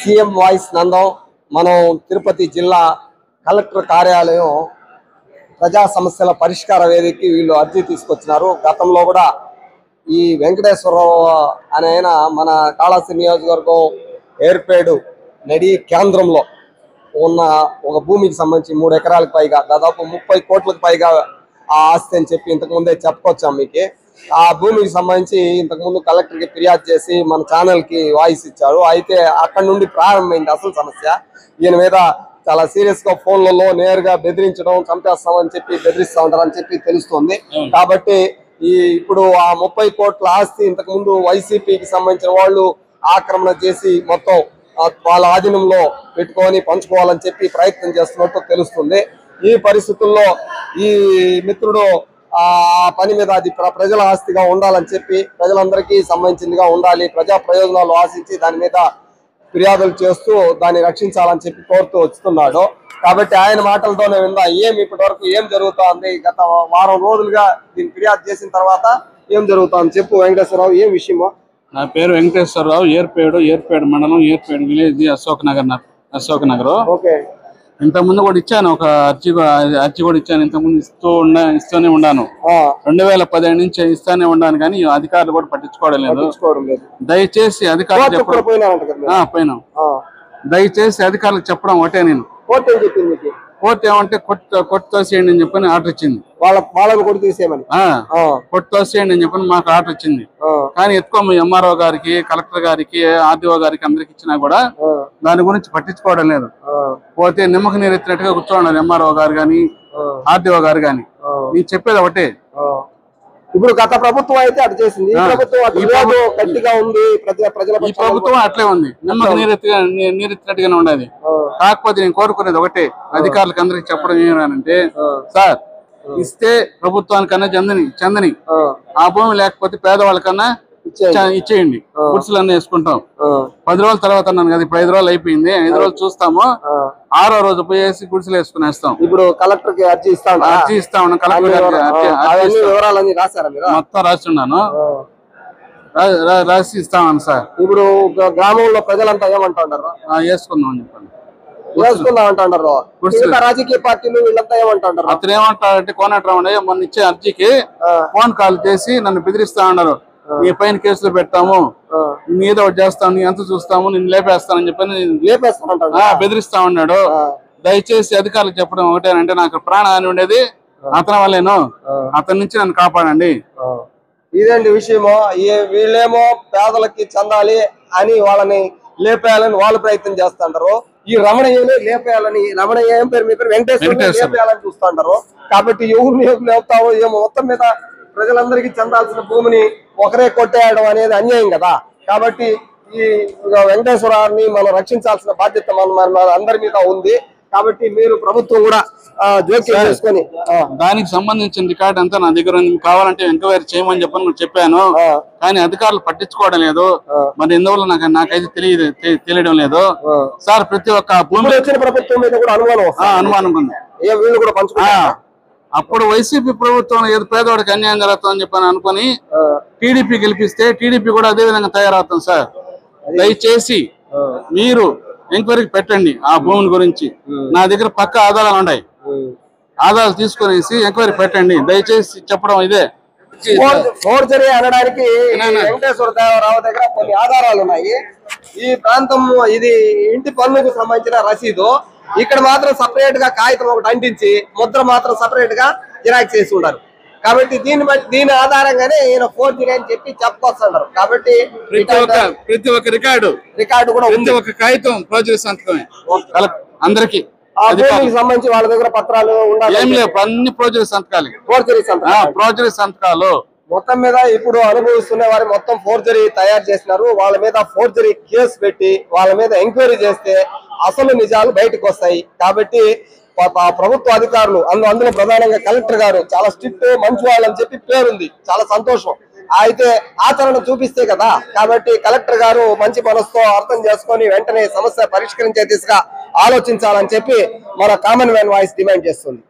CM voice Nandam మనం తిరుపతి జిల్లా collector కార్యాలయం ప్రజా సమస్యల పరిష్కార వేదికకి వీళ్ళు అర్జీ తీసుకొచ్చినారు. గతంలో కూడా ఈ వెంకటేశ్వరరావు అనే ఆయన మన కాళాస్త్రి నియోజకవర్గం ఏర్పేడు నడి కేంద్రంలో ఉన్న ఒక భూమికి సంబంధించి 3 ఎకరాలకు పైగా దాదాపు 30 కోట్లకు పైగా ఆ ఆస్తి అని చెప్పి ఇంతకుముందే చెప్పుకొచ్చాం మీకు. ఆ భూమికి సంబంధించి ఇంతకుముందు కలెక్టర్కి ఫిర్యాదు చేసి మన ఛానల్కి వాయిస్ ఇచ్చారు. అయితే అక్కడ నుండి ప్రారంభమైంది అసలు సమస్య. ఈయన మీద చాలా సీరియస్ గా ఫోన్లలో నేరుగా బెదిరించడం, చంపేస్తామని చెప్పి బెదిరిస్తా ఉంటారని చెప్పి తెలుస్తుంది. కాబట్టి ఇప్పుడు ఆ 30 కోట్ల ఆస్తి ఇంతకు ముందు వైసీపీకి సంబంధించిన వాళ్ళు ఆక్రమణ చేసి మొత్తం వాళ్ళ ఆధీనంలో పెట్టుకొని పంచుకోవాలని చెప్పి ప్రయత్నం చేస్తున్నట్టు తెలుస్తుంది. ఈ పరిస్థితుల్లో ఈ మిత్రుడు ఆ పని మీద అది ప్రజల ఆస్తిగా ఉండాలని చెప్పి ప్రజలందరికీ సంబంధించిందిగా ఉండాలి, ప్రజా ప్రయోజనాలు ఆశించి దాని మీద ఫిర్యాదులు చేస్తూ దాన్ని రక్షించాలని చెప్పి కోరుతూ వస్తున్నాడు. కాబట్టి ఆయన మాటలతోనే విందా ఇప్పటి వరకు ఏం జరుగుతోంది, గత వారం రోజులుగా దీన్ని ఫిర్యాదు చేసిన తర్వాత ఏం జరుగుతోంది చెప్పు వెంకటేశ్వరరావు, ఏం విషయమో? నా పేరు వెంకటేశ్వరరావు, ఏర్పేడు మండలం, ఏర్పేడు విలేజ్, అశోక్ నగర్. ఓకే. ఇంతకుముందు కూడా ఇచ్చాను, ఒక అర్జీ కూడా ఇచ్చాను. ఇంతకుముందు ఇస్తూనే ఉన్నాను. 2015 నుంచి ఇస్తానే ఉన్నాను, కానీ అధికారులు కూడా పట్టించుకోవడం లేదు. దయచేసి అధికారులు చెప్పడం పోయినాం. దయచేసి అధికారులకు చెప్పడం ఒకటే, నేను కోర్టు ఏమంటే కొట్టు తోసేయండి అని చెప్పని ఆర్డర్ ఇచ్చింది. వాళ్ళని కొట్టు తీసేయమని కొట్టు తోసేయండి అని చెప్పని మాకు ఆర్డర్ ఇచ్చింది. కానీ ఎత్తుకోము ఎంఆర్ఓ గారికి, కలెక్టర్ గారికి, ఆర్డీఓ గారికి అందరికి ఇచ్చినా కూడా దాని గురించి పట్టించుకోవడం లేదు. పోతే నిమ్మక నీరు ఎత్తినట్టుగా కూర్చోండి ఎంఆర్ఓ గారు గాని, ఆర్డీఓ గారు గాని. నేను చెప్పేది ఒకటే, ఇప్పుడు గత ప్రభుత్వం అయితే అటు చేసింది, గట్టిగా ఉంది, ఈ ప్రభుత్వం అట్లే ఉంది, నిమ్మక నీరెత్తినట్టుగానే ఉండేది. కాకపోతే నేను కోరుకునేది ఒకటే, అధికారులకు అందరికి చెప్పడం ఏమనంటే, సార్ ఇస్తే ప్రభుత్వానికన్నా చందని ఆ భూమి లేకపోతే పేదవాళ్ళకన్నా ఇచ్చేయండి, గుడ్సులన్నీ వేసుకుంటాం. 10 రోజుల తర్వాత అన్నాను కదా, ఇప్పుడు 5 రోజులు అయిపోయింది. 5 రోజులు చూస్తాము, 6వ రోజు పోయేసి గుడ్సులు వేసుకునేస్తాం. ఇప్పుడు కలెక్టర్ కి అర్జీ ఇస్తా ఉన్నాను, కలెక్టర్ వివరాలన్నీ రాశారా మీరు? మొత్తం రాసి ఉన్నాను, రాసి ఇస్తామని సార్. ఇప్పుడు గ్రామంలో ప్రజలంతా ఏమంటా ఉన్నారు? వేసుకుందాం అని చెప్పండి, వేసుకుందాం అంటున్నారు. రాజకీయ పార్టీలు వీళ్ళంతా ఏమంటారు? అతను ఏమంటారంటే, కోనట్రావు మొన్న ఇచ్చే అర్జీకి ఫోన్ కాల్ చేసి నన్ను బెదిరిస్తా ఉన్నారు. నీ పైన కేసులు పెట్టాము, నీదో ఒకటి చేస్తాను, నీ ఎంత చూస్తాము, నేను లేపేస్తానని చెప్పని బెదిరిస్తా ఉన్నాడు. దయచేసి అధికారులకు చెప్పడం ఒకటేనంటే, నాకు ప్రాణహాని ఉండేది అతని వల్లేను, అతని నుంచి నన్ను కాపాడండి. ఇదేంటి విషయమో, వీళ్ళేమో పేదలకి చెందాలి అని వాళ్ళని లేపేయాలని వాళ్ళు ప్రయత్నం చేస్తుంటారు. ఈ రమణయ్యని లేపేయాలని, రమణయ్య ఏం పేరు, మీ పేరు వెంకటేశ్వర, లేపేయాలని చూస్తుంటారు. కాబట్టి ఎవరిని లేపుతావో ఏమో, మొత్తం మీద ప్రజలందరికీ చెందాల్సిన భూమిని ఒకరే కొట్టేయడం అనేది అన్యాయం కదా. కాబట్టి ఈ వెంకటేశ్వరాన్ని మనం రక్షించాల్సిన బాధ్యత మన అందరి మీద ఉంది. కాబట్టి మీరు ప్రభుత్వం కూడా జోక్యం చేసుకొని దానికి సంబంధించిన రికార్డ్ అంతా నా దగ్గర ఉంది, కావాలంటే ఎంక్వైరీ చేయమని చెప్పాను. కానీ అధికారులు పట్టించుకోవడం లేదు. మరి ఎందువల్ల నాకైతే తెలియడం లేదు సార్. ప్రతి ఒక్క భూమి వచ్చిన ప్రభుత్వం మీద కూడా అనుమానం ఉంది. వీళ్ళు కూడా పంచుకున్నారు. అప్పుడు వైసీపీ ప్రభుత్వం ఏదో పేదవాడికి అన్యాయం జరుగుతుందని చెప్పని అనుకుని టీడీపీ గెలిపిస్తే టీడీపీ కూడా అదే విధంగా తయారవుతాం సార్. దయచేసి మీరు ఎంక్వైరీకి పెట్టండి ఆ భూమిని గురించి. నా దగ్గర పక్క ఆధారాలు ఉన్నాయి, ఆధారాలు తీసుకునేసి ఎంక్వైరీ పెట్టండి దయచేసి చెప్పడం ఇదే. ఫోర్జరీ అనడానికి వెంకటేశ్వర దేవరావు దగ్గర కొన్ని ఆధారాలు ఉన్నాయి. ఈ ప్రాంతం ఇది ఇంటి పన్నుకు సంబంధించిన రసీదు. ఇక్కడ మాత్రం సపరేట్ గా కాగితం ఒకటి అంటించి ముద్ర మాత్రం సపరేట్ గా జిరాక్స్ చేసి ఉంటారు. కాబట్టి దీని ఆధారంగానే ఈయన ఫోర్జరీ అని చెప్పి చెప్పుకొస్తున్నారు. కాబట్టి ప్రతి ఒక్క రికార్డు కూడా ప్రతి ఒక్క కాగితం ఫోర్జరీ సంతకమే అందరికి. సంబంధించి వాళ్ళ దగ్గర పత్రాలు ఉండాలి, ఏం లేవు, అన్ని ఫోర్జరీ సంతకాలు, ఫోర్జరీ సంతకాలు. మొత్తం మీద ఇప్పుడు అనుభవిస్తున్న వారు మొత్తం ఫోర్జరీ తయారు చేసినారు. వాళ్ళ మీద ఫోర్జరీ కేసు పెట్టి వాళ్ళ మీద ఎంక్వైరీ చేస్తే అసలు నిజాలు బయటకు వస్తాయి. కాబట్టి ప్రభుత్వ అధికారులు అందులో ప్రధానంగా కలెక్టర్ గారు చాలా స్ట్రిక్ట్, మంచి వాళ్ళని చెప్పి పేరుంది, చాలా సంతోషం. అయితే ఆచరణ చూపిస్తే కదా. కాబట్టి కలెక్టర్ గారు మంచి మనసుతో అర్థం చేసుకొని వెంటనే సమస్య పరిష్కరించే దిశగా ఆలోచించాలని చెప్పి మన కామన్ మ్యాన్ వాయిస్ డిమాండ్ చేస్తుంది.